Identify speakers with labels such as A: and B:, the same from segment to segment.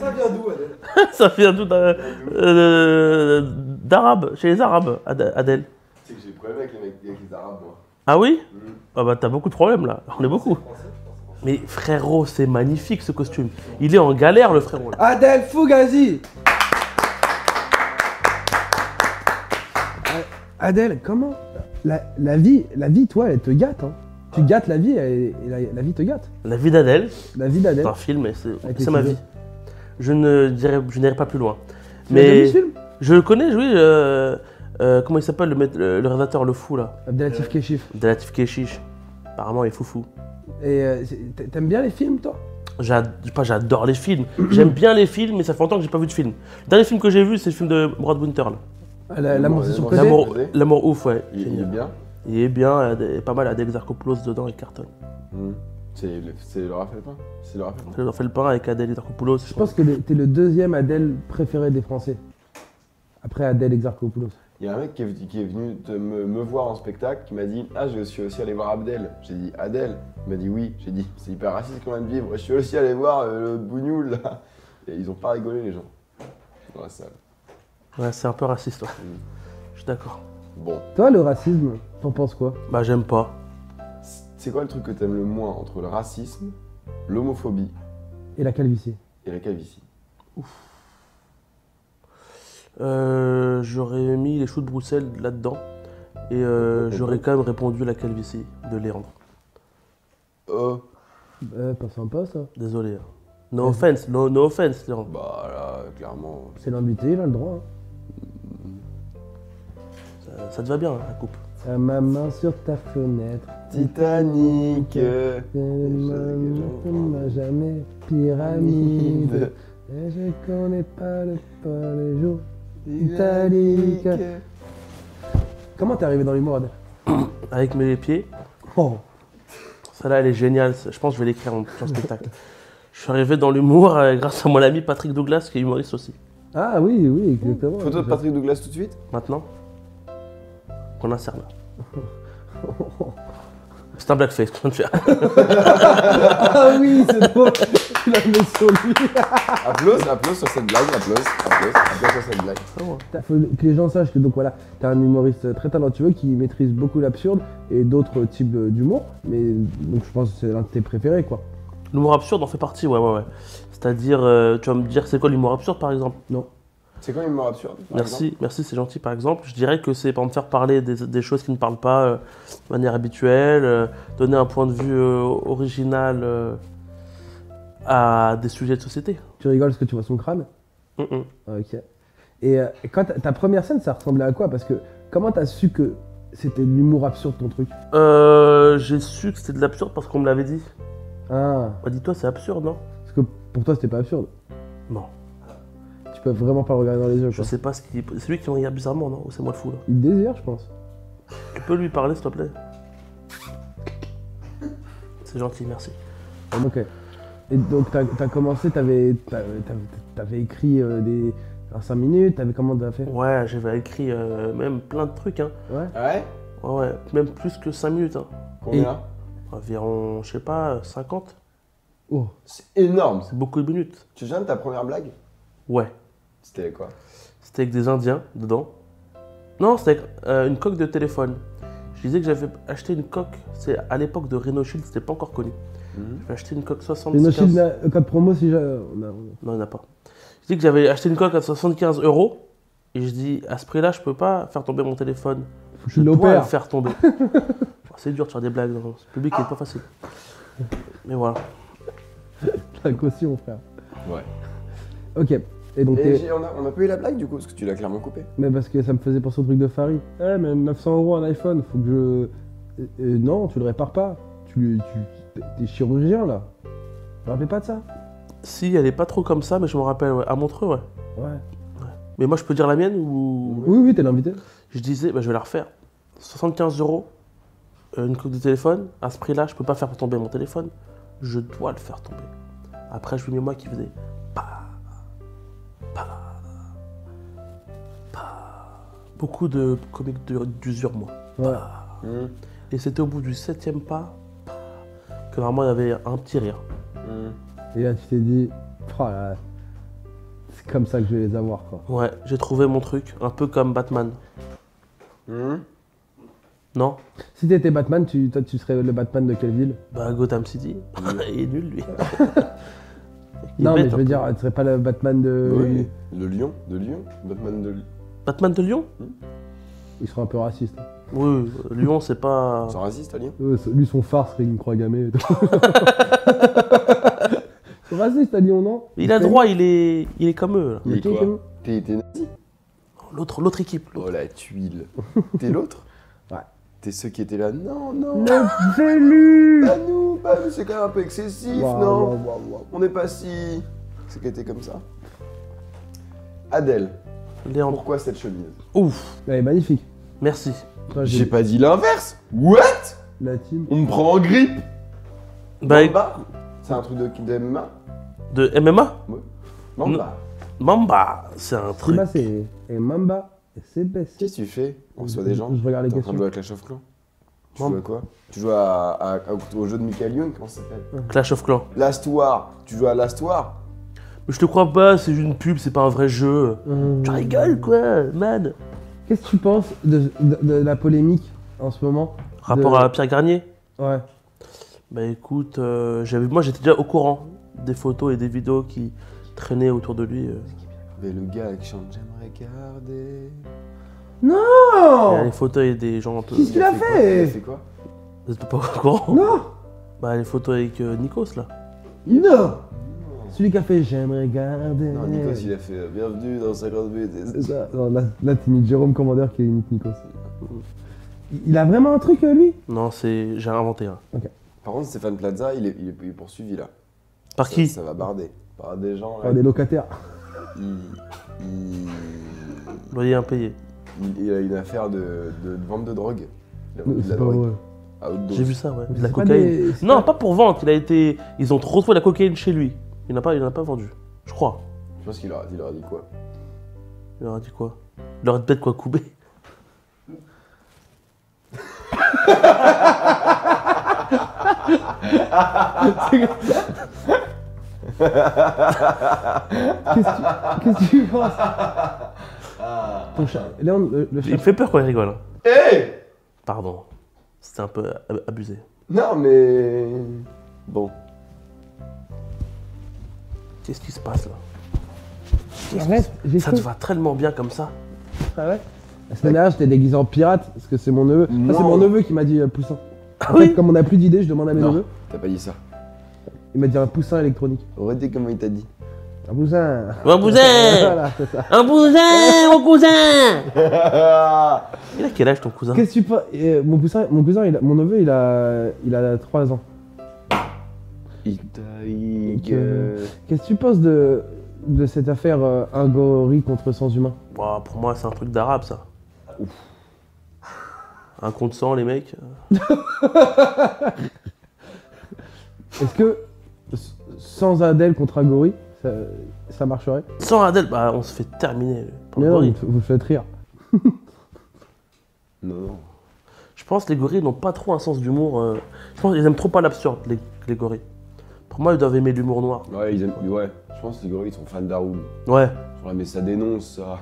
A: Ça vient d'où, Adèle?
B: Ça vient d'où d'arabe, chez les arabes, Adèle.
C: Tu sais que j'ai des problèmes avec les arabes, moi.
B: Ah oui? Ah bah t'as beaucoup de problèmes là, on est beaucoup.
A: Français, je pense.
B: Mais frérot, c'est magnifique ce costume. Il est en galère le frérot là.
A: Adèle Fugazi. Adèle, comment la vie, toi, elle te gâte. Hein. Tu gâtes la vie et la vie te gâte.
B: La vie d'Adèle,
A: La vie
B: c'est
A: d'Adèle.
B: un film et
A: Avec les
B: c'est ma
A: ciseaux.
B: vie. Je n'irai pas plus loin.
A: Tu as déjà vu
B: Mais
A: ce film?
B: je le connais, oui. Comment il s'appelle le réalisateur, le fou là?
A: Abdelatif Keshif.
B: Abdelatif Kechiche. Apparemment il est foufou.
A: Et t'aimes bien les films, toi?
B: J'adore les films. J'aime bien les films, mais ça fait longtemps que j'ai pas vu de film. Le dernier film que j'ai vu, c'est le film de Brad Winter là.
A: L'amour, c'est surcoté.
B: L'amour ouf, ouais.
C: Il est bien.
B: Il est bien, il y a pas mal Adèle Exarchopoulos dedans et cartonne.
C: C'est le Raphaël Pain. C'est le Raphaël Pain.
B: On fait le pain avec Adèle Exarchopoulos.
A: Je pense que t'es le deuxième Adèle préféré des Français. Après Adèle Exarchopoulos.
C: Il y a un mec qui est venu me voir en spectacle qui m'a dit « Ah, je suis aussi allé voir Abdel ». J'ai dit « Adèle ?» Il m'a dit « Oui ». J'ai dit « C'est hyper raciste qu'on vient de vivre. Je suis aussi allé voir le bougnoul là ». Et ils ont pas rigolé les gens. Dans la salle.
B: Ouais, c'est un peu raciste, ouais. Je suis d'accord.
C: Bon.
A: Toi, le racisme, t'en penses quoi?
B: Bah, j'aime pas.
C: C'est quoi le truc que t'aimes le moins entre le racisme, l'homophobie
A: Et la calvitie?
C: et la calvitie?
B: J'aurais mis les choux de Bruxelles là-dedans. Et j'aurais quand même répondu la calvitie de Léandre.
A: Pas sympa ça.
B: Désolé. Hein. No offense, no offense, Léandre.
C: Bah là, clairement.
A: C'est l'invité, il a le droit. Hein.
B: Ça te va bien, hein, la coupe.
A: À ma main sur ta fenêtre.
C: Titanic.
A: Ne m'a jamais pyramide. Et je connais pas les jours italiques. Comment t'es arrivé dans l'humour, Adèle?
B: Avec mes pieds.
A: Oh.
B: Celle-là, elle est géniale. Je pense que je vais l'écrire en spectacle. Je suis arrivé dans l'humour grâce à mon ami Patrick Douglas, qui est humoriste aussi.
A: Ah oui, exactement.
C: Photo de Patrick Douglas tout de suite.
B: Maintenant, qu'on insère là. C'est un blackface que je viens de faire.
A: Ah oui, c'est drôle. Tu l'as mis sur lui.
C: Applause sur cette blague, applause sur cette blague.
A: Faut que les gens sachent que donc voilà, t'es un humoriste très talentueux qui maîtrise beaucoup l'absurde et d'autres types d'humour. Mais donc je pense que c'est l'un de tes préférés quoi.
B: L'humour absurde en fait partie, ouais. C'est-à-dire, tu vas me dire, c'est quoi l'humour absurde par exemple?
A: Non.
C: C'est quoi l'humour absurde?
B: Merci, c'est gentil par exemple. Je dirais que c'est par exemple faire parler des choses qui ne parlent pas de manière habituelle, donner un point de vue original à des sujets de société.
A: Tu rigoles parce que tu vois son crâne? Ah, ok. Et quand ta première scène, ça ressemblait à quoi? Parce que comment t'as su que c'était l'humour absurde ton truc?
B: J'ai su que c'était de l'absurde parce qu'on me l'avait dit.
A: Ah,
B: On m'a dit, toi c'est absurde, non?
A: parce que pour toi c'était pas absurde.
B: Non.
A: Tu peux vraiment pas le regarder dans les yeux
B: Je
A: quoi.
B: sais pas ce qui. C'est lui qui me regarde bizarrement, non? Ou c'est moi le fou là?
A: Il désire, je pense.
B: Tu peux lui parler s'il te plaît? C'est gentil, merci.
A: Ok. Et donc t'as commencé, t'avais écrit en 5 minutes, comment t'as fait?
B: Ouais, j'avais écrit même plein de trucs, hein.
A: Ouais.
C: Ah ouais?
B: Ouais, même plus que 5 minutes, hein.
C: Combien?
B: Environ, je sais pas, 50.
A: Oh.
C: C'est énorme.
B: C'est beaucoup de minutes.
C: Tu te souviens de ta première blague?
B: Ouais.
C: C'était quoi?
B: C'était avec des Indiens dedans. Non, c'était avec une coque de téléphone. Je disais que j'avais acheté une coque, c'est à l'époque de Renault Shield, c'était pas encore connu. J'avais acheté une coque 75.
A: Les notions de code promo si j'ai.
B: Non, il n'y en a pas. Je dis que j'avais acheté une coque à 75 € et je dis à ce prix-là, je peux pas faire tomber mon téléphone.
A: Faut que je
B: dois le
A: l'opère.
B: faire tomber. C'est dur de faire des blagues dans ce public, il n'est pas facile. Mais voilà.
A: La caution, frère.
C: Ouais.
A: Ok. Et donc
C: On a pas eu la blague du coup, parce que tu l'as clairement coupé.
A: Mais parce que ça me faisait penser au truc de Farid. Eh, mais 900 € un iPhone, faut que je. Non, tu le répares pas. T'es chirurgien là. Tu te rappelles pas de ça?
B: Si, elle est pas trop comme ça, mais je me rappelle, ouais. À Montreux, ouais.
A: Ouais.
B: Mais moi, je peux dire la mienne ou.
A: Oui, t'es l'invité.
B: Je disais, bah, je vais la refaire. 75 €, une coque de téléphone. À ce prix-là, je peux pas faire tomber mon téléphone. Je dois le faire tomber. Après, je lui mets moi qui faisait. Beaucoup de comiques d'usure, moi.
A: Ouais.
B: Et c'était au bout du 7e pas que vraiment il y avait un petit rire.
A: Et là, tu t'es dit, oh là, C'est comme ça que je vais les avoir, quoi.
B: Ouais, j'ai trouvé mon truc, un peu comme Batman. Non?
A: Si t'étais Batman, toi, tu serais le Batman de quelle ville?
B: Bah, Gotham City. Il est nul, lui. Il est
A: Non, mais
B: bête,
A: je
B: un
A: veux
B: peu.
A: dire, tu serais pas le Batman de...
C: Oui, de Lyon, Batman de Lyon.
B: Batman de Lyon?
A: Il serait un peu raciste.
B: Oui, Lyon, c'est pas.
C: Ils sont racistes à Lyon?
A: Lui, son phare serait une croix gammée. et tout. C'est raciste à Lyon, non?
B: Il a le droit, il est comme eux. Là.
C: Il est
A: Ok,
C: quoi?
A: comment
C: T'es nazi?
B: L'autre équipe.
C: Oh la tuile. T'es l'autre?
A: Ouais.
C: T'es ceux qui étaient là? Non, non.
A: Le Vélu.
C: Pas nous, pas nous, c'est quand même un peu excessif,
A: Waouh,
C: non?
A: waouh, waouh, waouh.
C: On n'est pas si... C'est qui était comme ça. Adèle,
B: Léandre.
C: pourquoi cette chemise?
B: Ouf,
A: Elle est magnifique.
B: merci.
A: Toi,
C: J'ai pas dit l'inverse. What?
A: La team.
C: On me prend en grippe.
B: Bah,
C: Mamba? C'est un truc de MMA?
B: de MMA?
C: Mamba.
B: Mamba, c'est un truc.
A: Simba, c'est... Et Mamba, et c'est best.
C: Qu'est-ce que tu fais? On reçoit des gens?
A: Je regarde les
C: T'es en train de
A: questions.
C: jouer à Clash of Clans? Tu
B: Mamba.
C: joues à quoi? Tu joues au jeu de Michael Young? Comment ça s'appelle?
B: Clash of Clans.
C: Last War. Tu joues à Last War?
B: Mais je te crois pas, c'est une pub, c'est pas un vrai jeu. Tu rigoles quoi, man?
A: Qu'est-ce que tu penses de la polémique en ce moment?
B: Rapport à Pierre Garnier?
A: Ouais.
B: Bah écoute, moi j'étais déjà au courant des photos et des vidéos qui traînaient autour de lui.
C: Mais le gars qui chante J'aimerais garder.
B: Il y a
A: Non.
B: les photos et des gens un peu.
A: Qu'est-ce qu'il a
C: quoi
A: fait?
C: Il a fait quoi?
B: Vous êtes pas au courant?
A: Non.
B: Bah les photos avec Nikos là.
A: Non. Celui qui a fait J'aimerais garder.
C: Non, Nikos, il a fait Bienvenue dans 50 minutes.
A: C'est ça. Non, là tu mis Jérôme Commandeur qui imite Nikos. Il a vraiment un truc, lui?
B: Non, j'ai inventé un.
C: Par contre, Stéphane Plaza, il est poursuivi là.
B: Par qui?
C: Ça va barder. Par des gens là.
A: Oh, des locataires.
C: Il
B: Loyer impayé.
C: a une affaire de vente de drogue. Il a vendu de la
A: C'est pas
C: drogue
A: vrai.
C: à haute dose.
B: J'ai vu ça, ouais. De
A: C'est
B: la
A: pas
B: cocaïne.
A: des- c'est
B: Non, pas pour vendre. Ils ont retrouvé la cocaïne chez lui. Il n'a pas vendu. Je crois.
C: Je pense qu'il leur a dit quoi?
B: Il leur a dit quoi? Il leur a peut-être quoi couper.
A: Qu'est-ce que tu penses? Ton chat. Léon, le
B: Il
A: chat.
B: me fait peur quand il rigole. Hein.
C: Hé!
B: Pardon. C'était un peu abusé.
C: Non mais... Bon.
B: Qu'est-ce qui se passe là?
A: Arrête, j'ai
B: Ça
A: cru.
B: te va tellement bien comme ça.
A: Ah ouais. La semaine dernière, j'étais déguisé en pirate parce que c'est mon neveu. Ça,
C: Non.
A: c'est mon neveu qui m'a dit poussin.
B: Ah
A: En fait,
B: oui?
A: comme on n'a plus d'idées, je demande à mes
C: Non,
A: neveux.
C: t'as pas dit ça.
A: Il m'a dit un poussin électronique.
C: Redis comment il t'a dit.
A: Un poussin.
B: Un bousin!
A: Voilà, c'est ça.
B: Un bousin, mon cousin! Il a quel âge ton cousin?
A: Qu'est-ce que tu penses? Mon cousin, mon neveu, il a 3 ans. Qu'est-ce que tu penses de cette affaire un gorille contre sans humain?
B: Bah, pour moi, c'est un truc d'arabe ça.
C: Ouf.
B: Un contre 100, les mecs.
A: Est-ce que sans Adèle contre un gorille, ça marcherait?
B: Sans Adèle, bah, on se fait terminer. par
A: Mais
B: le
A: non,
B: gorille.
A: vous le faites rire.
C: Non.
B: Je pense que les gorilles n'ont pas trop un sens d'humour. Je pense qu'ils aiment trop pas l'absurde, les gorilles. Pour moi, ils doivent aimer l'humour noir.
C: Ouais, ils aiment... Ouais, je pense que les gorilles sont fans d'Aroub.
B: Ouais.
C: Genre, mais ça dénonce ça.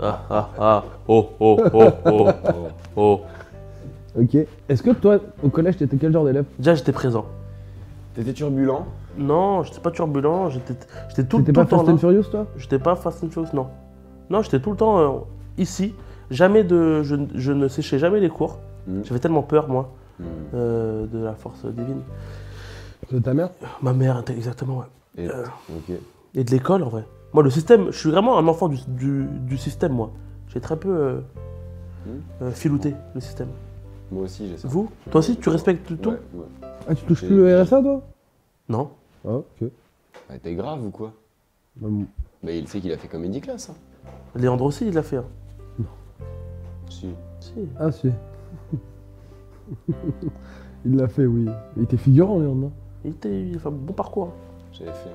B: Ah. Oh. Oh.
A: Ok. Est-ce que toi, au collège, t'étais quel genre d'élève?
B: Déjà, j'étais présent.
C: T'étais turbulent?
B: Non, j'étais pas turbulent, j'étais tout
A: T'étais
B: le
A: pas
B: temps
A: Fast
B: là.
A: and Furious, toi?
B: J'étais pas Fast and Furious, non. Non, j'étais tout le temps ici. Jamais je ne séchais jamais les cours. J'avais tellement peur, moi, de la force divine.
A: De ta mère?
B: Ma mère, exactement, ouais.
C: Et... Ok.
B: Et de l'école, en vrai. Moi, le système, je suis vraiment un enfant du système, moi. J'ai très peu filouté, le système.
C: Moi aussi, j'ai ça.
B: Vous? Toi aussi, tu respectes tout?
C: Ouais.
A: Ah, tu touches plus le RSA, toi?
B: Non.
A: Ah, ok.
C: Ah, t'es grave ou quoi?
A: Bah,
C: Bah, il sait qu'il a fait comédie classe. Hein.
B: Léandre aussi, il l'a fait. Hein.
C: Si.
B: Si.
A: Ah, si. Il l'a fait, oui. Il était figurant, Léon, non?
B: Il a fait un bon parcours. Hein.
C: J'avais fait.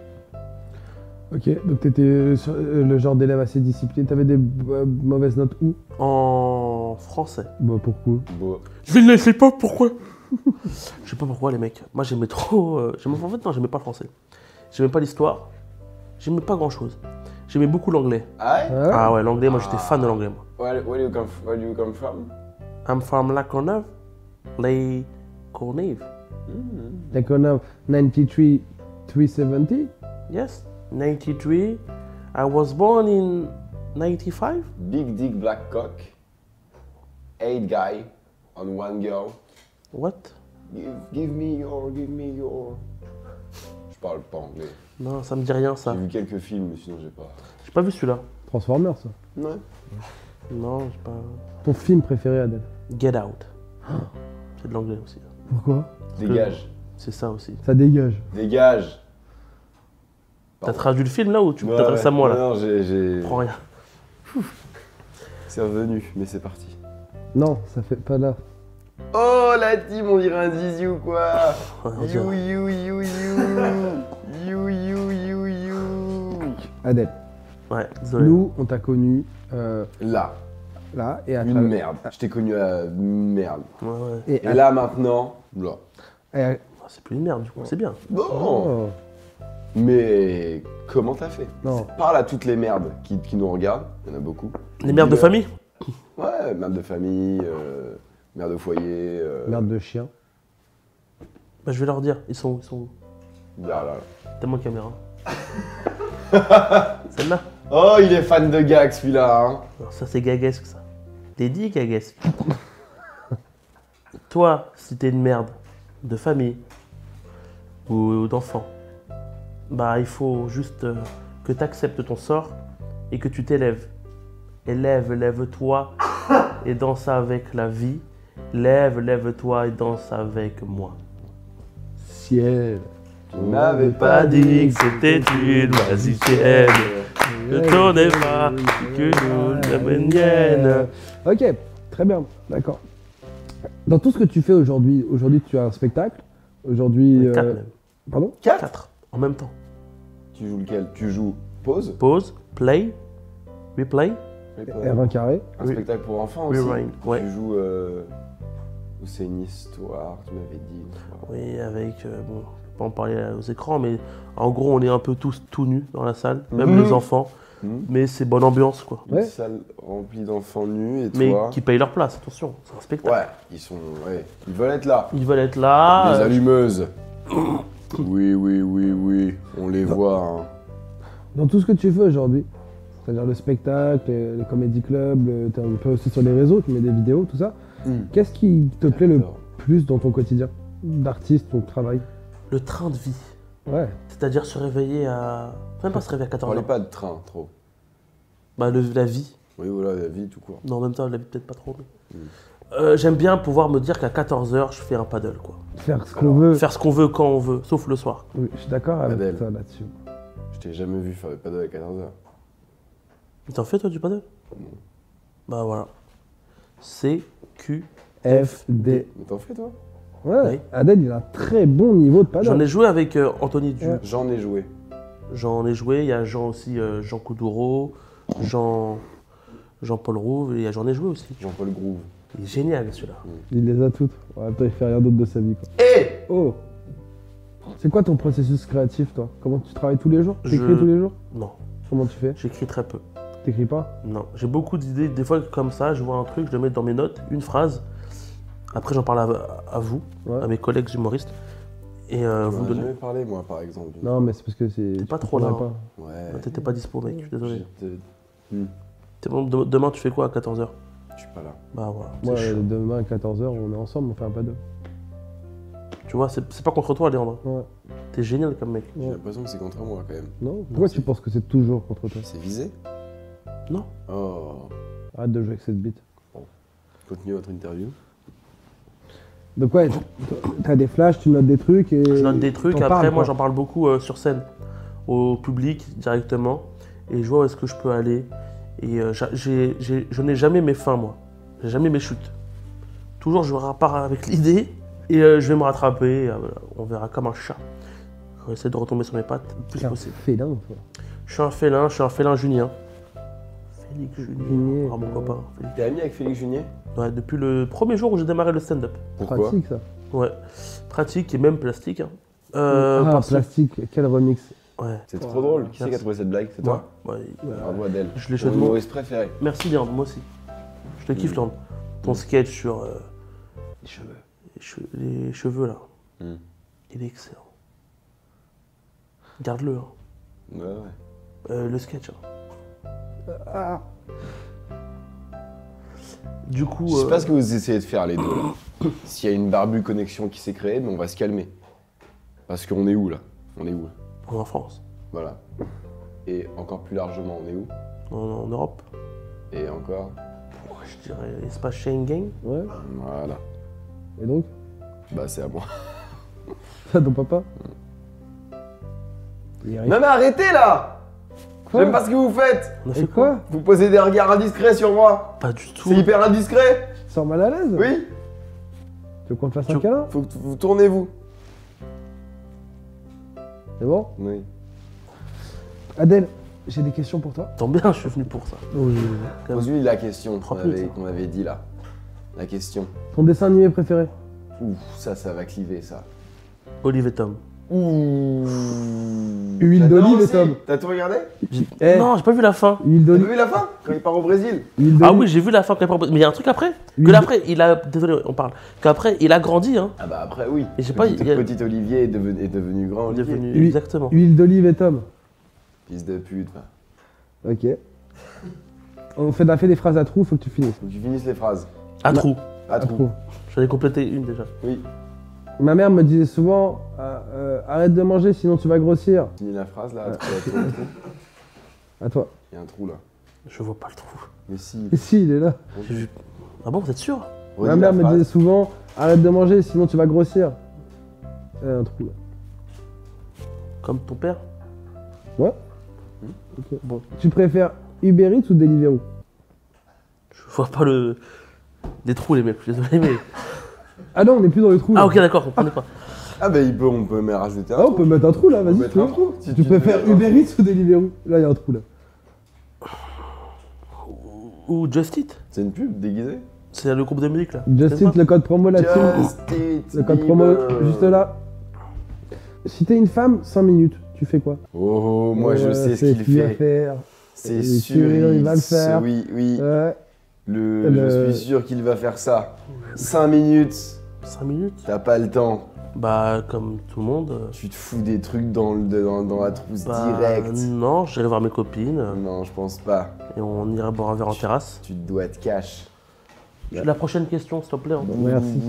A: Ok, donc t'étais le genre d'élève assez discipliné. T'avais des mauvaises notes où?
B: En français.
A: Bah, pourquoi?
C: Bon.
B: Je sais pas pourquoi. Je sais pas pourquoi, les mecs. Moi, j'aimais trop. En fait, non, j'aimais pas le français. J'aimais pas l'histoire. J'aimais pas grand chose. J'aimais beaucoup l'anglais.
C: Ah ouais?
A: Ouais.
B: Ah ouais, l'anglais, moi j'étais fan de l'anglais, moi.
C: Where do you come from?
B: I'm from La Courneuve. Les Courneuve.
A: Like on a 93, 370.
B: Yes, 93. I was born in 95.
C: Big dick black cock. 8 guy on 1 girl.
B: What?
C: Give me your. Je parle pas anglais.
B: Non, ça me dit rien, ça.
C: J'ai vu quelques films, mais sinon j'ai pas.
B: J'ai pas vu celui-là.
A: Transformers, ça.
C: Ouais.
B: Non, j'ai pas.
A: Ton film préféré, Adèle?
B: Get Out. C'est de l'anglais aussi.
A: Pourquoi?
C: Dégage.
B: C'est ça aussi.
A: Ça dégage.
C: Dégage.
B: T'as traduit le film là ou tu
C: Ouais,
B: t'adresses à moi là?
C: Non, j'ai.
B: Prends rien.
C: C'est revenu, mais c'est parti.
A: Non, ça fait pas là.
C: Oh la team, on dirait un zizi ou quoi?
B: Ouais, on dirait.
C: You.
A: Adèle,
B: Ouais, désolé.
A: nous, on t'a connu
C: Là,
A: là et à
C: une
A: travers-
C: merde. Je t'ai connu à merde.
B: Ouais, ouais.
A: Et
C: Et là maintenant, là.
A: et à-
B: Ah, c'est plus une merde du coup, c'est bien.
C: Bon.
A: Oh,
C: Mais comment t'as fait?
A: non.
C: Parle à toutes les merdes qui nous regardent, il y en a beaucoup.
B: Les mères de
C: Dis-le.
B: famille?
C: Ouais, merde de famille, mère de foyer.
A: Merde de chien.
B: Bah, je vais leur dire, ils sont où? Ils sont où?
C: Là.
B: Tellement de caméra. Celle-là?
C: Oh, il est fan de gag celui-là, hein.
B: Non, ça c'est gaguesque ça. T'es dit gaguesque. Toi, si t'es une merde de famille ou d'enfant, bah il faut juste que t'acceptes ton sort et que tu t'élèves. Lève-toi et danse avec la vie. Lève-toi et danse avec moi.
A: Ciel.
C: Tu m'avais
B: Pas dit que c'était une magicienne. Ne tournez pas, que nous la mienne.
A: Ok, très bien, d'accord. Dans tout ce que tu fais aujourd'hui, tu as un spectacle. Aujourd'hui.
B: 4 même.
A: Pardon?
B: 4 en même temps.
C: Tu joues lequel? Tu joues pause?
B: Pause, play, replay,
A: R1 carré.
C: Un
B: Oui.
C: spectacle pour enfants aussi.
B: rewind. Ouais.
C: Tu joues où c'est une histoire, tu m'avais dit. Une histoire.
B: Oui, avec. Bon, je peux pas en parler aux écrans, mais en gros, on est un peu tous tout nus dans la salle, même
C: Mhm.
B: les enfants. Mais c'est bonne ambiance, quoi.
C: Une
A: Ouais.
C: salle remplie d'enfants nus et
B: Mais
C: toi.
B: qui payent leur place, attention, c'est un spectacle.
C: Ouais, ils veulent être là.
B: Ils veulent être là.
C: Les allumeuses. Oui, on les voit. Hein.
A: Dans tout ce que tu fais aujourd'hui, c'est-à-dire le spectacle, les comédie clubs, tu es un peu aussi sur les réseaux, tu mets des vidéos, tout ça. Qu'est-ce qui te plaît le
C: J'adore.
A: plus dans ton quotidien d'artiste, ton travail?
B: Le train de vie.
A: Ouais.
B: C'est-à-dire se réveiller à. Même pas se réveiller à 14
C: Parlez
B: ans.
C: pas de train trop.
B: Bah, la vie.
C: Oui, voilà, la vie tout court.
B: Non, en même temps, la vie peut-être pas trop. Mais... j'aime bien pouvoir me dire qu'à 14h, je fais un paddle, quoi.
A: Faire ce qu'on veut.
B: Faire ce qu'on veut quand on veut, sauf le soir.
A: Oui, je suis d'accord avec
C: Adèle.
A: toi là-dessus.
C: Je t'ai jamais vu faire le paddle à 14h.
B: T'en fais, toi, du paddle? Bah voilà. CQ.
A: FD.
C: Mais t'en fais toi?
A: Ouais,
B: Oui.
A: Adèle, il a un très bon niveau de paddle.
B: J'en ai joué avec Anthony Du.
A: Ouais.
C: J'en ai joué.
B: J'en ai joué, il y a Jean aussi, Jean Coudouro, Jean-Paul Rouve, et j'en ai joué aussi.
C: Jean-Paul Groove.
B: Il est génial celui-là.
A: Il les a toutes. Ouais, toi, il fait rien d'autre de sa vie, quoi.
C: Eh
A: Oh! C'est quoi ton processus créatif, toi? Comment tu travailles tous les jours? T'écris
B: Je-
A: tous les jours?
B: Non,
A: Comment tu fais?
B: j'écris très peu.
A: T'écris pas?
B: Non, j'ai beaucoup d'idées. Des fois, comme ça, je vois un truc, je le mets dans mes notes, une phrase. Après, j'en parle à vous,
A: Ouais.
B: à mes collègues humoristes. Et
C: On
B: vous
C: en a
B: donnez.
C: jamais parlé moi par exemple.
A: Non, mais c'est parce que c'est.
B: T'es pas
A: tu
B: trop là,
A: comprendrais
B: hein.
A: pas.
C: Ouais.
B: T'étais pas dispo, mec, je suis désolé.
C: j'étais-
B: C'est bon, demain, tu fais quoi à 14h?
C: Je suis pas là.
B: Bah voilà.
A: Moi,
B: c'est chaud.
A: demain à 14h, on est ensemble, on fait un paddle.
B: Tu vois, c'est pas contre toi, Léandre.
A: Ouais.
B: T'es génial comme mec.
C: J'ai
A: Ouais.
C: l'impression que c'est contre moi quand même.
A: Non? Pourquoi
C: c'est-
A: tu penses que c'est toujours contre toi?
C: C'est visé?
B: Non.
C: Oh.
A: Arrête de jouer avec cette bite.
C: Continuez votre interview.
A: Donc ouais, t'as des flashs, tu notes des trucs et...
B: Je note des trucs,
A: t'en
B: après
A: parles,
B: moi
A: quoi.
B: j'en parle beaucoup sur scène, au public directement, et je vois où est-ce que je peux aller. Et je n'ai jamais mes fins, moi. J'ai jamais mes chutes. Toujours je repars avec l'idée, et je vais me rattraper, on verra comme un chat. Je vais essayer de retomber sur mes pattes le plus
A: T'es un
B: possible.
A: félin, toi.
B: Je suis un félin junien. Félix
A: Junier,
B: Junier, mon copain. Félix.
C: T'es ami avec Félix Junier?
B: Ouais, depuis le premier jour où j'ai démarré le stand-up.
C: Pourquoi?
A: Pratique, ça.
B: Ouais, pratique et même plastique. Hein.
A: Ah,
B: parce que-
A: plastique, quel remix.
B: Ouais.
C: C'est trop drôle. Qui c'est qui a
B: Merci.
C: trouvé cette blague? C'est toi?
B: Ouais.
C: Bravo Adèle.
B: Je l'ai
C: Mon
B: chaudement.
C: humoriste préféré.
B: Merci Léandre, moi aussi. Je te kiffe Léandre. Ton sketch sur
C: Les cheveux.
B: les cheveux là,
C: Mm.
B: il est excellent. Garde-le. Hein.
C: Ouais, ouais.
B: Le sketch. Hein.
A: Ah.
B: Du coup.
C: Je sais pas ce que vous essayez de faire les deux là. S'il y a une barbue connexion qui s'est créée, mais on va se calmer. Parce qu'on est où là? On est où là?
B: On est en France,
C: Voilà. Et encore plus largement, on est où?
B: en Europe.
C: Et encore?
B: Je dirais espace Schengen.
A: Ouais.
C: Voilà.
A: Et donc?
C: Bah c'est à moi.
A: Ça, ton papa? Il arrive.
C: Non mais arrêtez là!
A: Quoi?
C: J'aime pas ce que vous faites!
B: On a
A: Et
B: fait
A: quoi?
C: Vous posez des regards indiscrets sur moi!
B: Pas du tout.
C: C'est hyper indiscret!
A: Tu te sens mal à l'aise?
C: Oui?
A: Tu veux qu'on te fasse un
B: Tu-
A: câlin?
C: Faut que vous tournez-vous.
A: C'est bon?
C: Oui.
A: Adèle, j'ai des questions pour toi.
B: Tant bien, je suis venu pour ça.
A: Oui.
C: Pose-lui la question
B: 3
C: qu'on
B: minutes,
C: avait dit là. La question.
A: Ton dessin animé préféré?
C: Ouh, ça va cliver ça.
B: Olive et Tom.
C: Ouh.
A: Huile
C: J'adore
A: d'olive et
C: aussi.
A: Tom.
C: T'as tout regardé?
A: Eh,
B: Non, j'ai pas vu la fin.
A: huile
C: T'as
A: d'olive.
C: vu la fin? Quand il part au Brésil?
A: Huile
B: Ah
A: d'olive.
B: oui, j'ai vu la fin. Mais il y a un truc après.
A: Huile
B: Que l'après, il a. Désolé, on parle. Qu'après, il a grandi. Hein.
C: Ah bah après oui.
B: Et je sais pas,
C: Petit,
B: il y a-
C: petit Olivier est devenu grand
B: Il est
C: Olivier.
B: devenu.
A: Oui.
B: Exactement.
A: Huile d'olive et Tom.
C: Fils de pute. Va.
A: Ok. On a fait des phrases à trous, faut que tu finisses.
C: Faut que tu finisses les phrases.
B: À trou.
C: À
A: À
C: trous.
A: trous.
B: J'en ai complété une déjà.
C: Oui.
A: Ma mère me disait souvent arrête de manger sinon tu vas grossir.
C: Finis la phrase là. À trous, à trous, à trous.
A: À toi.
C: Il y a un trou là.
B: Je vois pas le trou.
C: Mais si.
A: Et si, il est là.
B: J'ai vu. Ah bon, vous êtes sûr?
C: Redis
A: Ma
C: la
A: mère me
C: phrase.
A: disait souvent arrête de manger sinon tu vas grossir. Un trou là.
B: Comme ton père?
A: Ouais.
C: Hmm.
A: Ok.
B: Bon.
A: Tu préfères Uber Eats ou Deliveroo?
B: Je vois pas le. Des trous, les mecs, je suis désolé, mais.
A: Ah non, on n'est plus dans le trou.
B: Ah,
A: là.
B: ok, d'accord, comprenez pas.
C: Ah bah on peut même rajouter un
A: Ah, on
C: trou.
A: peut mettre un trou là,
C: On peut
A: vas-y.
C: mettre un trou. Si
A: Tu préfères
C: veux.
A: Uber Eats ou Deliveroo? Là, il y a un trou là.
B: Ou Just Eat.
C: C'est une pub déguisée?
B: C'est le groupe de musique là.
A: Just
B: C'est
A: Eat,
B: ça
A: le code promo là-dessus.
C: Just Eat
A: Le code promo
C: Bieber.
A: juste là. Si t'es une femme, 5 minutes, tu fais quoi?
C: Oh, moi je sais ce
A: c'est
C: qu'il
A: va
C: fait.
A: faire.
C: C'est
A: Et
C: sûr,
A: il va le faire.
C: Oui, oui.
A: Ouais.
C: Je suis sûr qu'il va faire ça. 5 minutes,
B: 5 minutes.
C: t'as pas le temps.
B: Bah, comme tout le monde.
C: Tu te fous des trucs dans la trousse
B: Bah,
C: direct.
B: non, j'irai voir mes copines
C: Non, je pense pas.
B: et on ira boire un verre en terrasse.
C: Tu dois être cash.
B: La prochaine question, s'il te plaît. Hein.
A: Merci.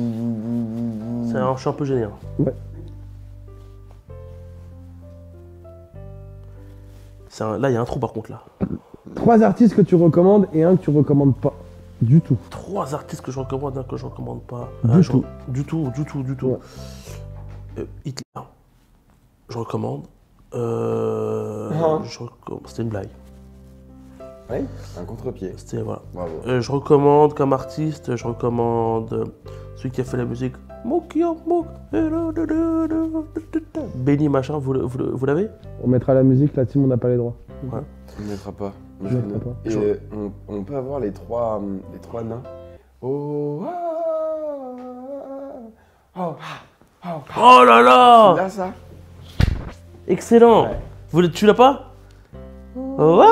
B: Je suis un peu gêné. Hein.
A: Ouais.
B: Là, il y a un trou par contre là.
A: 3 artistes que tu recommandes et un que tu recommandes pas. Du tout.
B: 3 artistes que je recommande, un que je recommande pas.
A: Du
B: je-
A: tout.
B: Du tout.
A: Ouais.
B: Hitler. Je recommande.
C: Ah.
B: C'était une blague.
C: Oui, un contre-pied.
B: C'était voilà.
C: Bravo.
B: Je recommande comme artiste, je recommande celui qui a fait la musique. Benny machin, vous l'avez?
A: On mettra la musique, la team, on n'a pas les droits.
C: On ne mettra pas.
A: Je mettrai pas.
C: Et on peut avoir les trois nains. Oh, ah,
B: Oh là là!
C: là ça.
B: Excellent!
C: Ouais.
B: Tu l'as pas? Oh,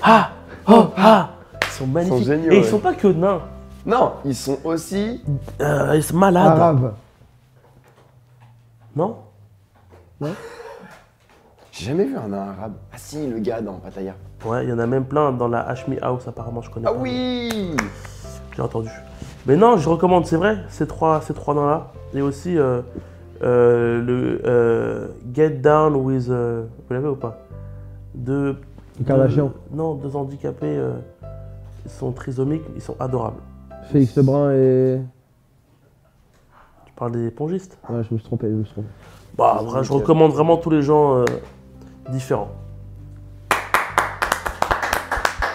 B: ah! Ils sont magnifiques.
C: Ils sont géniaux,
B: Et ils
C: ouais.
B: sont pas que nains.
C: Non, ils sont aussi.
B: Ils sont malades.
A: Arabe.
B: Non?
C: J'ai jamais vu un nain arabe. Ah si, le gars dans Pattaya.
B: Ouais, il y en a même plein dans la Hashmi House apparemment, je connais
C: Ah
B: pas.
C: oui.
B: J'ai entendu. Mais non, je recommande, c'est vrai, ces trois nains-là. Et aussi le Get Down with... vous l'avez ou pas?
A: Kardashian.
B: Non, 2 handicapés. Ils sont trisomiques, ils sont adorables.
A: Félix Lebrun et.
B: Tu parles des épongistes?
A: Ouais, je me suis trompé.
B: Bah, après, je recommande vraiment tous les gens différents.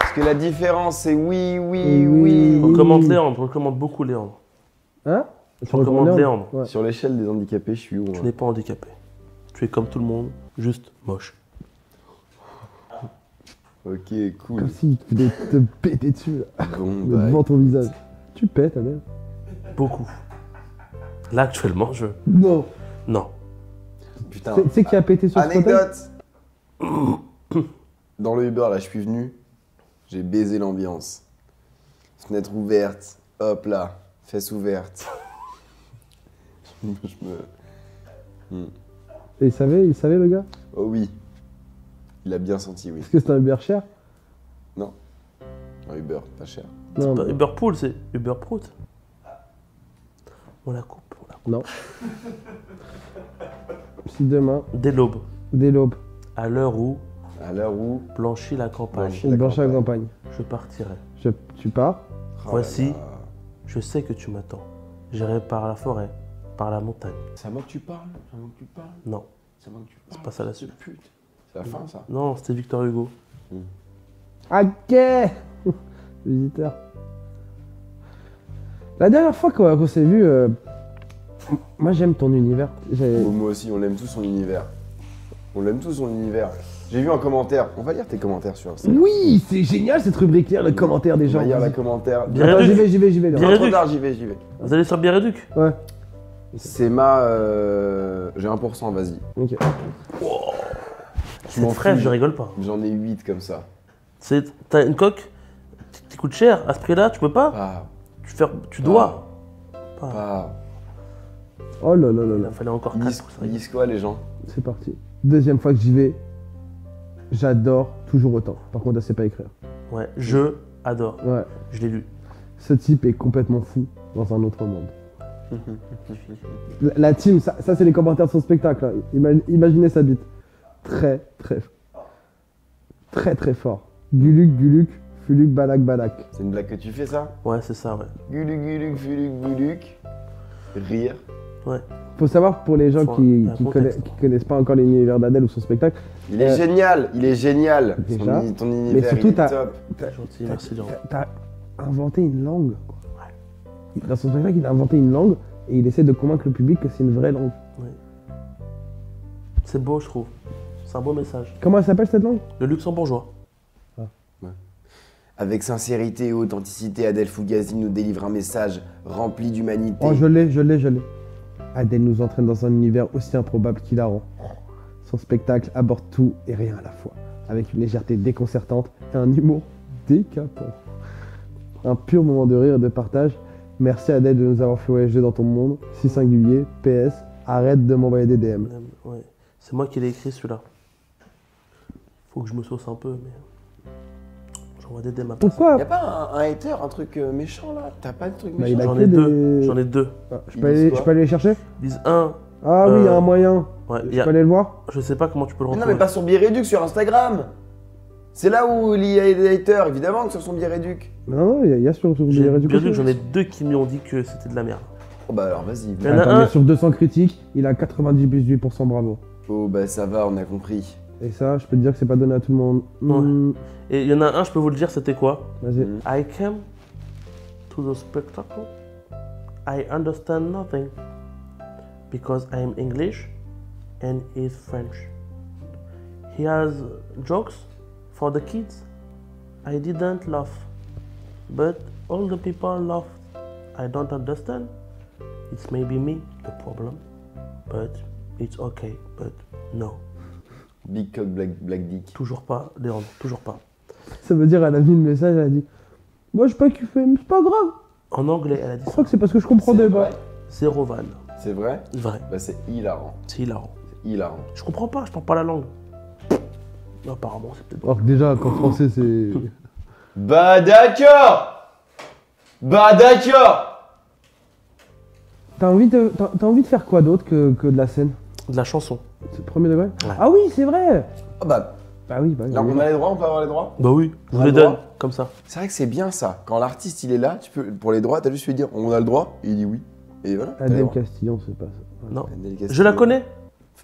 C: Parce que la différence, c'est oui.
B: Je recommande Léandre, je recommande beaucoup Léandre.
A: Hein?
B: Je recommande Léandre.
A: Ouais.
C: Sur l'échelle des handicapés, je suis où
B: Tu
C: moi
B: n'es pas handicapé. Tu es comme tout le monde, juste moche.
C: Ok, cool.
A: Comme si tu voulais te péter dessus, là.
C: Bon,
A: Devant ton visage. Tu pètes, Adèle.
B: Beaucoup. Là, actuellement,
A: Non.
B: Non.
C: Putain.
A: Tu sais qui a pété sur ce fauteuil?
C: Anecdote. Dans le Uber, là, je suis venu. J'ai baisé l'ambiance. Fenêtre ouverte. Hop là. Fesses ouvertes. je me...
A: Et il savait le gars?
C: Oh oui. Il a bien senti, oui.
A: Est-ce que c'était un Uber cher?
C: Un Uber, pas cher.
A: Non,
B: Pas Uber Pool, c'est Uber Prout. On la coupe.
A: non. Si demain,
B: Dès l'aube,
A: dès l'aube,
B: à l'heure où
C: À l'heure où...
B: blanchit la campagne,
C: Blanchit.
A: on blanchit à la campagne,
B: je partirai.
A: tu pars,
C: Oh
B: Voici.
C: là là.
B: Je sais que tu m'attends. J'irai par la forêt, par la montagne.
C: C'est à moi que tu parles. C'est à moi que tu parles.
B: Non,
C: C'est à moi que tu parles.
B: pas ça la suite.
C: Pute. C'est la fin, ça.
B: Non, c'était Victor Hugo.
A: ok. Visiteur. La dernière fois qu'on s'est vu, moi j'aime ton univers.
C: Moi aussi, on l'aime tous son univers. On l'aime tous son univers. J'ai vu un commentaire. On va lire tes commentaires sur Insta.
A: Oui, c'est génial cette rubrique, lire le commentaire des
C: On
A: gens.
C: va lire
A: Vas-y.
C: les commentaires.
B: Bien.
A: Attends,
B: Biréduc.
A: j'y vais.
C: Non,
B: Biréduc.
C: trop tard, j'y vais.
B: Vous allez sur Biréduc?
A: Ouais,
C: C'est ma... J'ai 1%, vas-y.
A: ok.
C: Je m'en
B: C'est frais,
C: fous.
B: je rigole pas.
C: J'en ai 8 comme ça.
B: T'as une coque qui coûte cher. À ce prix-là, tu peux pas.
C: Pas.
B: Tu dois. Pas.
C: Pas.
A: Oh là là là
B: Il
A: là,
B: en fallait encore
C: Ils
B: 4
C: disent,
B: pour ça.
C: ils disent quoi, les gens?
A: c'est parti. Deuxième fois que j'y vais, j'adore toujours autant. Par contre, elle sait pas écrire.
B: Ouais, je adore.
A: Ouais,
B: Je l'ai lu.
A: ce type est complètement fou dans un autre monde. La team, ça c'est les commentaires de son spectacle. Hein. Imaginez sa bite. Très fort. Guluc, Fuluc, Balak.
C: C'est une blague que tu fais, ça?
B: Ouais, c'est ça, ouais.
C: Guluc, Fuluc, Buluc. Rire.
B: Ouais.
A: Faut savoir pour les gens
B: Faut
A: qui
B: un contexte.
A: connaissent pas encore l'univers d'Adèle ou son spectacle,
C: Il est génial, il est génial.
A: Déjà.
C: Ton univers,
A: surtout,
C: il est
A: t'as-
C: top.
B: C'est gentil, merci Léon.
A: t'as inventé une langue. Dans son spectacle, il a inventé une langue et il essaie de convaincre le public que c'est une vraie langue.
B: C'est beau, je trouve. C'est un beau message.
A: Comment elle s'appelle cette langue?
B: Le luxembourgeois.
C: Avec sincérité et authenticité, Adèle Fugazi nous délivre un message rempli d'humanité.
A: Oh, je l'ai. Adèle nous entraîne dans un univers aussi improbable qu'hilarant. Son spectacle aborde tout et rien à la fois, avec une légèreté déconcertante et un humour décapant. Un pur moment de rire et de partage. Merci Adèle de nous avoir fait voyager dans ton monde si singulier. PS, arrête de m'envoyer des DM.
B: Ouais. C'est moi qui l'ai écrit celui-là. Faut que je me sauce un peu, mais. J'envoie des DM à personne.
A: Pourquoi?
C: Y'a pas un hater, un truc méchant là? T'as pas de truc
A: Bah, il
C: méchant?
A: a
B: J'en
A: que
B: ai
A: des-
B: deux. J'en ai deux.
A: Ah, je
C: Ils
A: peux
C: disent
A: aller,
C: quoi
A: je peux aller les chercher?
B: Ils disent un.
A: Ah oui, il y a un moyen.
B: Ouais,
A: Je peux aller le voir?
B: Je sais pas comment tu peux le
C: Mais non,
B: retrouver.
C: mais pas sur Biréduc, sur Instagram. C'est là où il y a des haters, évidemment que sur son Biréduc.
A: Non, il y a sur
B: Biréduc,
A: Biréduc.
B: j'en ai deux qui m'y ont dit que c'était de la merde.
C: Oh bah alors vas-y.
B: Il y en a
A: Attends,
B: un-
A: mais sur 200 critiques, il a 98% bravo.
C: Oh bah ça va, on a compris.
A: Et ça, je peux te dire que c'est pas donné à tout le monde. Hmm,
B: Et il y en a un, je peux vous le dire, c'était quoi?
A: Vas-y.
B: I came to the spectacle. I understand nothing because I am English and he is French. He has jokes for the kids. I didn't laugh, but all the people laughed. I don't understand. It's maybe me the problem, but it's okay. But no,
C: Big cock, black dick.
B: toujours pas, Léon, toujours pas.
A: Ça veut dire, elle a mis le message, elle a dit moi, je pas kiffé, mais c'est pas grave.
B: En anglais, elle a dit
A: Je
B: ça.
A: crois que c'est parce que je comprenais
C: C'est
A: pas.
C: vrai.
B: Zéro van.
C: C'est vrai?
B: Vrai.
C: Bah c'est hilarant.
B: C'est hilarant.
C: C'est hilarant.
B: Je comprends pas, je parle pas la langue. Apparemment, c'est peut-être.
A: Alors que déjà, qu'en français, c'est.
C: Bah d'accord. Bah d'accord.
A: T'as envie de faire quoi d'autre que de la scène?
B: De la chanson.
A: C'est le premier degré?
B: Ouais.
A: Ah oui, c'est vrai.
C: Ah bah,
A: Bah oui,
C: là on a les droits, on peut avoir les droits?
B: Bah oui, je
C: On
B: vous
C: a
B: les
C: le
B: donne,
C: droit
B: comme ça.
C: C'est vrai que c'est bien ça. Quand l'artiste il est là, tu peux, pour les droits, t'as juste lui dire on a le droit, et il dit oui. Et voilà. t'as les
A: Adèle
C: droits.
A: Castillon, c'est pas ça.
B: Non.
C: Adèle Castillo.
B: Je la connais.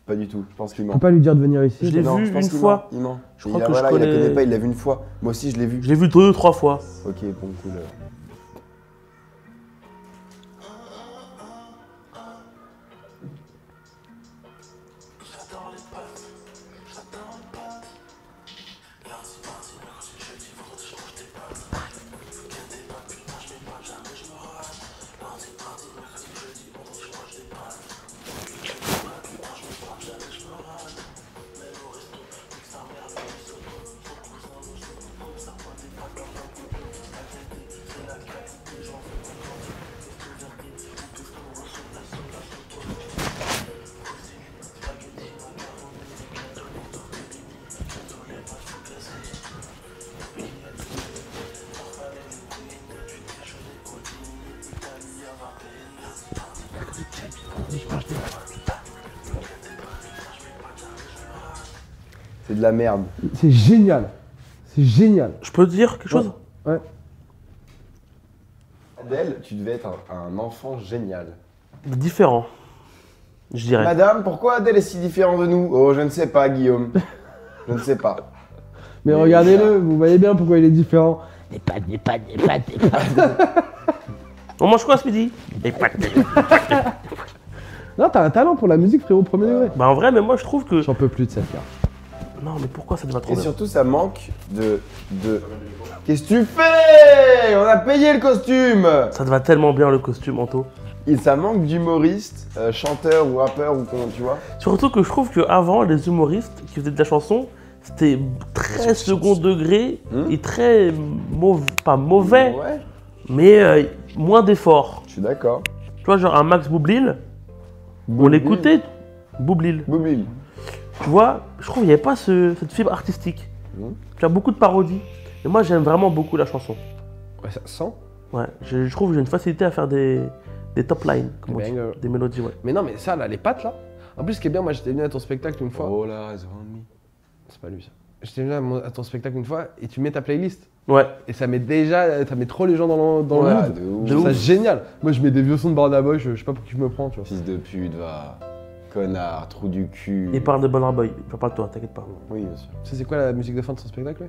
C: Pas du tout, je pense qu'il
A: Tu
C: ment.
A: peux pas lui dire de venir ici?
B: Je l'ai
C: Non,
B: vu
C: je pense
B: une
C: qu'il
B: fois.
C: ment, Il ment.
B: Je crois
C: Il a-
B: que je
C: voilà, il la
B: connais-
C: connaît pas, il l'a vu une fois. Moi aussi je l'ai vu.
B: Je l'ai vu 2-3 fois.
C: Ok, bon, cool. C'est de la merde.
A: C'est génial. C'est génial.
B: Je peux te dire quelque chose?
A: Ouais.
C: Adèle, tu devais être un enfant génial.
B: Différent, je dirais.
C: Madame, pourquoi Adèle est si différente de nous? Oh, je ne sais pas, Guillaume. Je ne sais pas.
A: Mais regardez-le, vous voyez bien pourquoi il est différent.
B: Des pâtes. On mange quoi ce midi? Des pâtes.
A: Non, t'as un talent pour la musique, frérot, premier degré.
B: Bah en vrai, mais moi je trouve que...
A: J'en peux plus de cette carte.
B: Non, mais pourquoi ça te va trop
C: Et
B: bien?
C: surtout, ça manque de... Qu'est-ce que tu fais? On a payé le costume.
B: Ça te va tellement bien le costume, Anto.
C: Et ça manque d'humoristes, chanteurs ou rappeurs ou comment, tu vois.
B: Surtout que je trouve qu'avant, les humoristes qui faisaient de la chanson, c'était très second degré et très mauvais, pas mauvais,
C: Ouais,
B: mais moins d'efforts.
C: je suis d'accord.
B: Tu vois, genre un Max Boublil, on l'écoutait, Boublil.
C: Boublil.
B: Tu vois, je trouve qu'il n'y avait pas cette fibre artistique. Tu as beaucoup de parodies. Et moi, j'aime vraiment beaucoup la chanson.
A: Ouais, ça sent.
B: Ouais, je trouve que j'ai une facilité à faire des top lines, comme on dit,
A: bangers.
B: des mélodies, ouais.
A: Mais non, mais ça, là, les pattes, là. En plus, ce qui est bien, moi, j'étais venu à ton spectacle une fois.
C: Oh là, ils ont mis.
A: C'est pas lui, ça. J'étais venu à ton spectacle une fois et tu mets ta playlist.
B: Ouais,
A: Et ça met trop les gens dans le
C: Ouais,
A: mood.
C: de ouf.
A: Je trouve ça génial. Moi, je mets des vieux sons de Burna Boy, je sais pas pour qui je me prends, tu vois.
C: Fils de pute, va. Connard, trou du cul.
B: il parle de Burna Boy, il parle de toi, t'inquiète pas.
C: Oui, bien sûr.
A: Ça, c'est quoi la musique de fin de son spectacle, là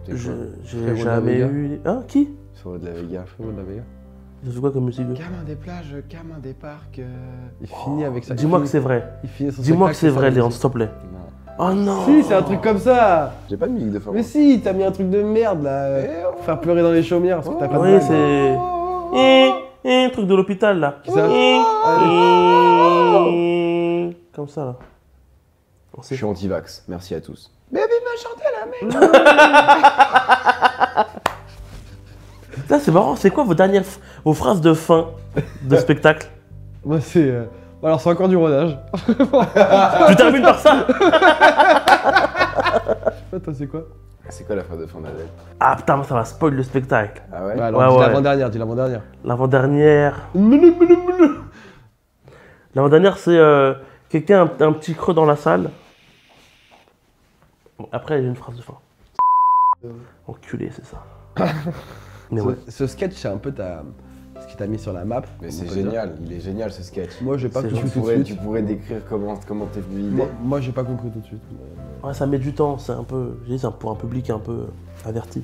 C: C'est quoi
B: J'ai
A: Frérot de la
B: jamais
A: Vega.
B: eu... Hein, qui?
C: Frérot de la Vega.
A: Frérot de la Vega.
B: Je sais quoi comme musique eux?
C: Gamin des plages, gamin des parcs.
A: Il finit avec ça.
B: Dis-moi que c'est vrai.
A: Il finit son
B: Dis-moi que c'est
A: spectacle,
B: vrai,
A: ça,
B: Léon,
A: la
B: s'il te plaît.
C: Non.
B: Oh non!
A: musique. Si, c'est un truc comme ça.
C: J'ai pas de musique de fin.
A: Mais si, t'as mis un truc de merde, là. Faire pleurer dans les chaumières, parce que t'as pas de
B: Oui,
A: blague.
B: c'est... truc de l'hôpital, là.
A: Qui ça
B: Comme ça, là. On
C: Je
B: sait.
C: suis anti-vax. Merci à tous. Baby m'a chanté la merde.
B: Ça, c'est marrant, c'est quoi vos phrases de fin de spectacle?
A: Moi, c'est. Alors, c'est encore du rodage.
B: Tu termines par ça?
A: Toi, c'est quoi
C: C'est quoi la fin de fin d'Adèle?
B: Ah putain, ça va spoil le spectacle.
C: Ah ouais?
A: Bah, alors,
B: Ouais,
A: dis
B: ouais.
A: l'avant-dernière.
B: L'avant-dernière. L'avant-dernière, c'est quelqu'un a un petit creux dans la salle. Bon, après, j'ai une phrase de fin. Enculé, c'est ça. Mais ouais.
A: Ce sketch, c'est un peu ce qui t'a mis sur la map.
C: Mais
A: on
C: c'est
A: peut dire.
C: génial, il est génial ce sketch.
A: Moi, j'ai pas
B: C'est
A: compris
C: Tu
A: tout de
C: pourrais,
A: suite.
C: tu pourrais décrire comment t'es venu l'idée?
A: Moi, j'ai pas compris tout de suite.
B: Ouais, ça met du temps, c'est un peu. Je dis, c'est pour un public un peu averti.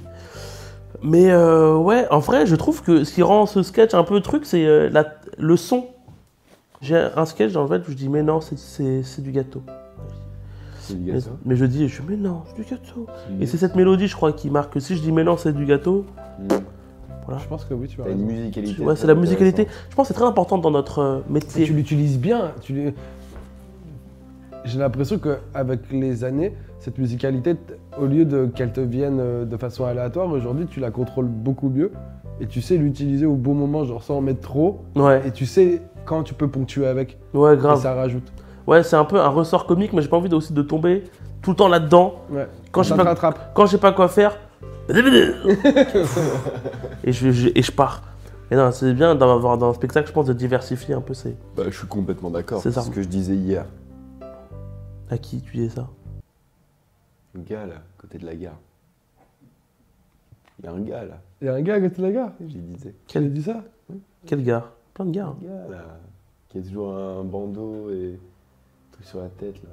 B: Mais ouais, en vrai, je trouve que ce qui rend ce sketch un peu truc, c'est le son. J'ai un sketch dans le fait où je dis, mais non, c'est du gâteau.
C: C'est du gâteau.
B: Mais je dis, mais non, c'est du gâteau.
C: Du
B: Et c'est cette mélodie, je crois, qui marque que si je dis, mais non, c'est du gâteau.
C: gâteau.
A: Je pense que oui, tu as
C: T'as une
A: raison.
C: musicalité.
B: Ouais,
C: très
B: c'est la musicalité.
C: intéressante.
B: Je pense que c'est très important dans notre
A: Et
B: métier.
A: tu l'utilises bien. J'ai l'impression qu'avec les années, cette musicalité, au lieu qu'elle te vienne de façon aléatoire, aujourd'hui, tu la contrôles beaucoup mieux. Et tu sais l'utiliser au bon moment, genre sans en mettre trop.
B: Ouais,
A: Et tu sais quand tu peux ponctuer avec.
B: ouais,
A: Et
B: grave.
A: ça rajoute.
B: Ouais, c'est un peu un ressort comique, mais j'ai pas envie aussi de tomber tout le temps là-dedans.
A: Ouais.
B: Quand je
A: ça
B: sais
A: te
B: pas-
A: rattrape.
B: Quand je sais pas quoi faire. et je pars. Et non, c'est bien d'avoir dans un spectacle, je pense, de diversifier un peu ses.
C: Bah, je suis complètement d'accord.
B: C'est
C: C'est
B: ça.
C: ce que je disais hier.
B: À qui tu disais ça?
C: Le gars là, côté de la gare. Il y a un gars là,
A: Il y a un gars à côté de la gare.
C: je lui disais.
A: Qui a dit ça?
B: Quel gars? Plein de gars.
C: Un gars là, qui a toujours un bandeau et un truc sur la tête là,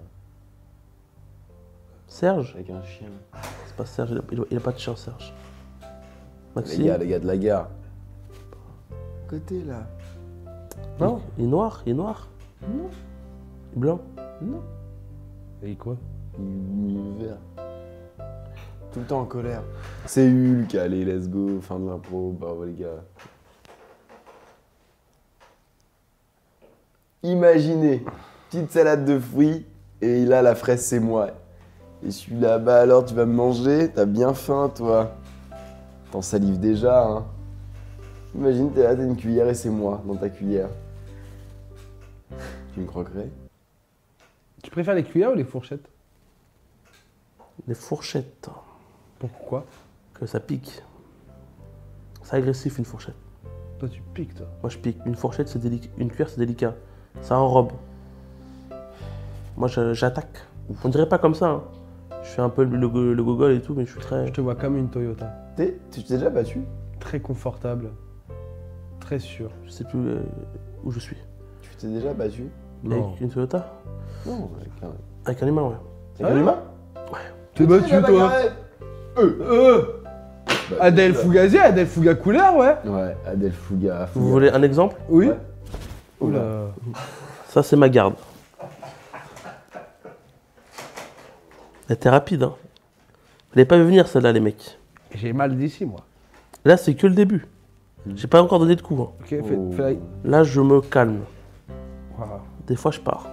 B: Serge?
C: avec un chien.
B: C'est pas Serge, il a pas de chien, Serge. Maxime?
C: Les gars de la gare. Côté là.
A: Non.
B: Il est noir? Il est noir?
C: Non.
B: Il est blanc?
C: Non.
A: Et quoi?
C: Il est vert. Tout le temps en colère. C'est Hulk, allez, let's go, fin de l'impro, bravo les gars. Imaginez, petite salade de fruits, et là, la fraise, c'est moi. Et celui-là, bah alors, tu vas me manger, t'as bien faim, toi. T'en salives déjà, hein. Imagine, t'es là, t'as une cuillère et c'est moi, dans ta cuillère. Tu me croquerais?
A: Tu préfères les cuillères ou les fourchettes?
B: Les fourchettes.
A: Pourquoi?
B: Que ça pique. C'est agressif une fourchette.
A: Toi, tu piques, toi.
B: Moi je pique. Une fourchette c'est délicat. Une cuillère c'est délicat. Ça enrobe. Moi j'attaque. On dirait pas comme ça. Hein. Je fais un peu le gogol et tout, mais je suis très.
A: Je te vois comme une Toyota.
C: Tu t'es déjà battu?
A: Très confortable. Très sûr.
B: Je sais plus où je suis.
C: Tu t'es déjà battu?
A: Non.
B: Avec une Toyota?
C: Non,
B: Avec un humain, ouais.
C: avec un humain?
A: T'es battu, toi? Adèle Fugazi, Adèle Fuga couleur, ouais.
C: Ouais, Adèle Fuga.
B: Vous voulez un exemple?
A: Oui.
C: Ouais.
A: Oula.
B: Ça, c'est ma garde. Elle était rapide, hein. Vous l'avez pas vu venir, celle-là, les mecs.
A: J'ai mal d'ici, moi.
B: Là, c'est que le début. J'ai pas encore donné de coup. Hein.
A: Ok, fais
C: Oh.
B: Là, je me calme.
A: Wow.
B: Des fois, je pars.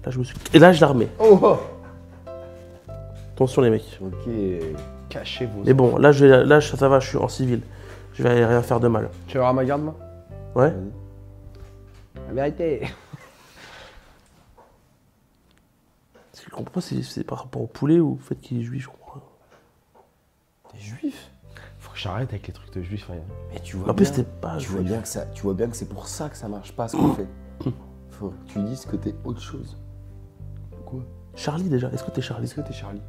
B: Là, je me suis. Et là, je la remets.
C: Oh!
B: Attention, les mecs.
C: Ok.
A: Cachez-vous.
B: Mais bon, là, ça va, je suis en civil. Je vais rien faire de mal.
A: Tu vas avoir ma garde, moi?
B: Ouais?
A: La vérité.
B: Parce que je comprends pas si c'est par rapport au poulet ou au fait qu'il est juif, je comprends.
C: T'es juif?
A: Faut que j'arrête avec les trucs de juifs, rien.
C: Mais tu vois
B: En plus,
C: bien,
B: c'était pas.
C: tu vois bien que ça, tu vois bien que c'est pour ça que ça marche pas ce qu'on fait. Faut que tu dises que t'es autre chose.
A: Quoi?
B: Charlie, déjà. Est-ce que t'es Charlie?
C: Est-ce que t'es Charlie?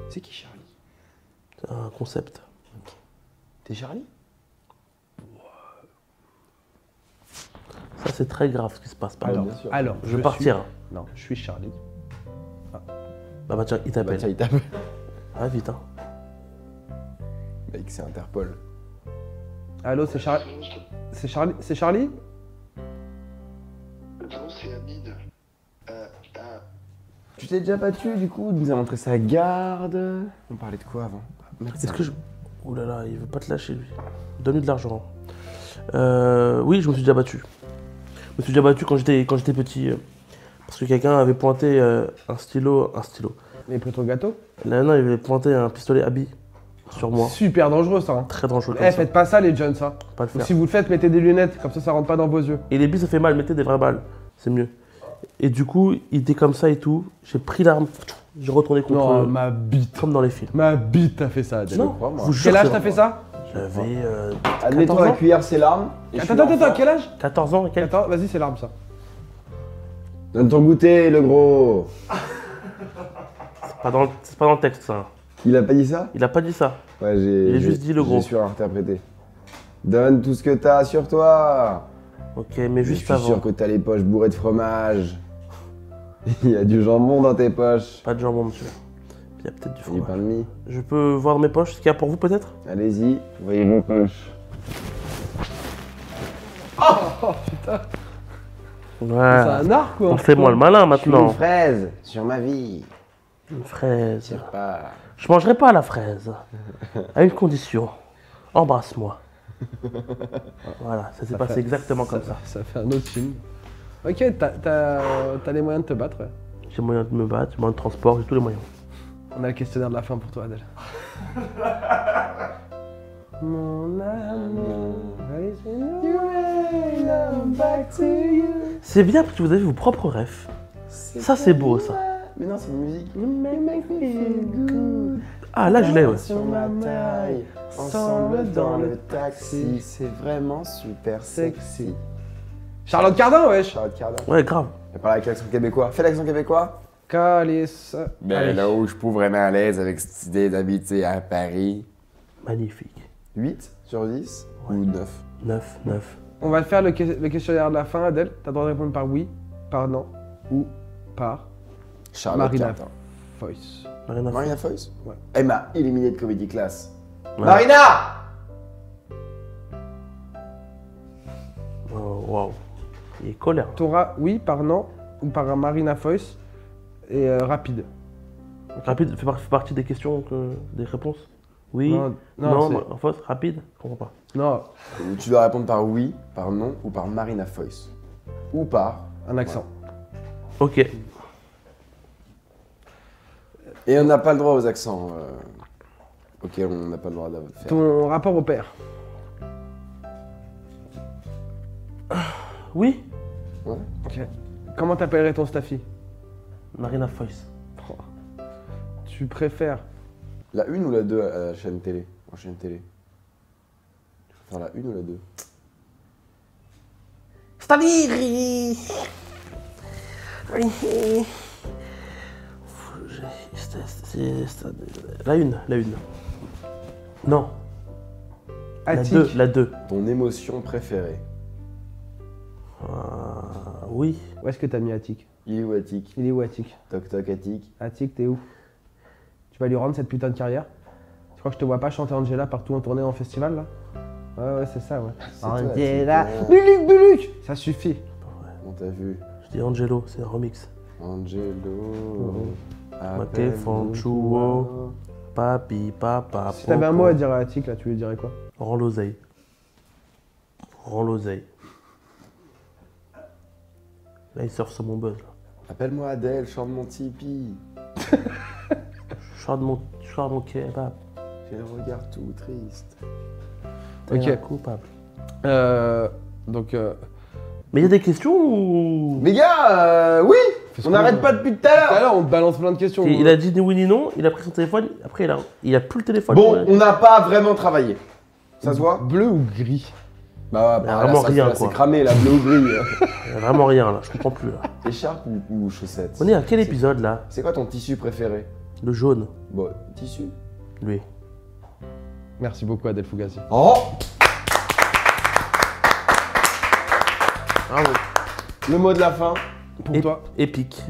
C: C'est qui Charlie?
B: C'est un concept.
C: T'es Charlie?
B: Ça, c'est très grave ce qui se passe par
C: Alors,
B: là.
C: bien sûr.
A: alors,
B: Je vais partir.
A: Non, je suis Charlie.
B: Bah, tiens, il
C: Bah
B: t'appelle.
C: tiens, il tape.
B: Ah, vite, hein.
C: Mec, c'est Interpol.
A: Allô, c'est Charlie. C'est Charlie. C'est Charlie?
D: Non, c'est Amine.
C: Tu t'es déjà battu du coup? Il nous a montré sa garde. On parlait de quoi avant?
B: Est-ce que je. Ouh là là, il veut pas te lâcher, lui. Donne-lui de l'argent. Oui, je me suis déjà battu. Je me suis déjà battu quand j'étais petit. Parce que quelqu'un avait pointé un stylo.
A: Mais pris ton gâteau?
B: Là, non, il avait pointé un pistolet à billes sur moi.
A: Super dangereux, ça. Hein.
B: Très dangereux comme
A: Eh,
B: ça.
A: faites pas ça, les jeunes, ça.
B: Faut pas le
A: Ou
B: faire.
A: si vous le faites, mettez des lunettes, comme ça rentre pas dans vos yeux.
B: Et les billes, ça fait mal. Mettez des vraies balles. C'est mieux. Et du coup, il était comme ça et tout. J'ai pris l'arme. J'ai retourné contre
A: Non,
B: eux.
A: ma bite.
B: Comme dans les films.
A: Ma bite, t'as fait ça, Adèle.
B: Non,
C: crois, moi.
B: je vous jure,
A: Quel âge
B: c'est
A: t'as
B: vrai.
A: fait ça?
B: J'avais
C: Admettons
B: 14
C: la
B: ans.
C: cuillère, c'est l'arme. et je suis
A: Attends,
C: l'enfant.
A: quel âge?
B: 14 ans et quelques.
A: Attends, vas-y, c'est l'arme, ça.
C: Donne ton goûter, le gros.
B: C'est pas dans le texte, ça.
C: Il a pas dit ça?
B: Il a pas dit ça.
C: Ouais,
B: J'ai juste dit le gros.
C: J'ai surinterprété. Donne tout ce que t'as sur toi.
B: Ok, mais
C: Je
B: juste
C: suis
B: avant.
C: sûr que t'as les poches bourrées de fromage. Il y a du jambon dans tes poches.
B: Pas de jambon, monsieur. Il y a peut-être du
C: Du
B: fromage.
C: pain de mie.
B: Je peux voir dans mes poches ce qu'il y a pour vous, peut-être?
C: Allez-y, voyez vos poches.
A: Oh, putain. C'est
B: Ouais.
A: un arc, quoi.
B: On fait moi le malin
C: Une
B: maintenant.
C: fraise sur ma vie.
B: Une fraise.
C: Tire pas.
B: Je mangerai pas la fraise. À une condition. Embrasse-moi. Voilà, ça s'est passé exactement comme ça.
A: Ça fait un autre film. Ok, t'as les moyens de te battre, ouais.
B: J'ai moyen de me battre, j'ai moyen de transport, j'ai tous les moyens.
A: On a le questionnaire de la fin pour toi, Adèle. Mon amour,
B: C'est bien parce que vous avez vos propres rêves. Ça, c'est beau, ça.
C: Mais non, c'est une musique.
B: Ah, là, je l'ai, ouais.
C: Sur ma taille, ensemble dans le taxi. C'est vraiment super sexy.
A: Charlotte Cardin, wesh.
C: Charlotte Cardin.
B: Ouais, grave.
C: Elle parle avec l'accent québécois. Fais l'accent québécois.
A: Calice. Allez.
C: là où je suis pas vraiment à l'aise avec cette idée d'habiter à Paris.
B: Magnifique.
C: 8 sur 10 ou 9?
B: 9, 9.
A: On va faire le questionnaire de la fin, Adèle. T'as le droit de répondre par oui, par non ou par
C: Charlotte
A: Marina
C: Cardin.
A: Foïs.
B: Rien à
C: Marina Foïs?
A: Ouais.
C: Elle m'a éliminé de Comedy Class.
B: Ouais.
C: Marina!
B: Oh, waouh. Il est colère.
A: T'auras oui, par non ou par un Marina Foïs et rapide.
B: Rapide, fait partie des questions, des réponses? Oui.
A: Non,
B: en fait, rapide? Je comprends pas.
A: non,
C: Tu dois répondre par oui, par non ou par Marina Foïs. Ou par.
A: un accent.
B: Ok.
C: Et on n'a pas le droit aux accents. Ok, on n'a pas le droit de faire.
A: Ton rapport au père.
B: Oui?
C: Ouais.
A: Ok. Comment t'appellerais ton staffy?
B: Marina Foïs.
A: Tu préfères
C: La 1 ou la 2 à la chaîne télé? En chaîne télé. Tu préfères la 1 ou la 2?
B: La une. Non,
A: Attic.
B: la 2.
C: Ton émotion préférée.
B: Oui.
A: Où est-ce que t'as mis Attic?
C: Il est où Attic?
A: Il est où Attic?
C: Toc toc Attic.
A: Attic, t'es où? Tu vas lui rendre cette putain de carrière? Tu crois que je te vois pas chanter Angela partout en tournée en festival là? Ouais, c'est ça, ouais.
C: toi,
A: Angela,
C: c'est toi.
A: Buluc, Buluc. Ça suffit.
C: On t'a vu.
B: Je dis Angelo, c'est un remix.
C: Angelo.
B: Maquet, Fanchuo. Papi, papa,
A: Si t'avais un mot à dire à Attic là, tu lui dirais quoi?
B: Rends l'oseille. Rends l'oseille. Là, il surfe sur mon buzz. Là.
C: Appelle-moi Adèle, chante mon Tipeee.
B: Je sors de mon kebab.
C: J'ai le regard tout triste.
B: T'es
A: Ok.
B: un coupable.
A: Donc,
B: Mais il y a des questions ou...
C: Les gars, oui.
A: Fais ce
C: On
A: qu'on
C: n'arrête
A: veut.
C: pas depuis tout à
A: tout à
C: l'heure.
A: l'heure, on te balance plein de questions.
B: Il a dit ni oui ni non, il a pris son téléphone, après il a plus le téléphone.
C: Bon,
B: Ouais.
C: on n'a pas vraiment travaillé. Ça se voit?
A: Bleu ou gris?
C: Bah,
B: Il y a vraiment rien,
C: c'est
B: quoi.
C: cramé, la bleu ou gris.
B: Il y a vraiment rien là, je comprends plus là.
C: Écharpe ou chaussettes?
B: On est à quel épisode là?
C: C'est quoi ton tissu préféré?
B: Le jaune,
C: Bon, tissu.
B: lui.
A: Merci beaucoup Adèle Fugazi.
C: Oh!
B: Bravo.
C: Le mot de la fin.
A: Pour toi,
B: Épique.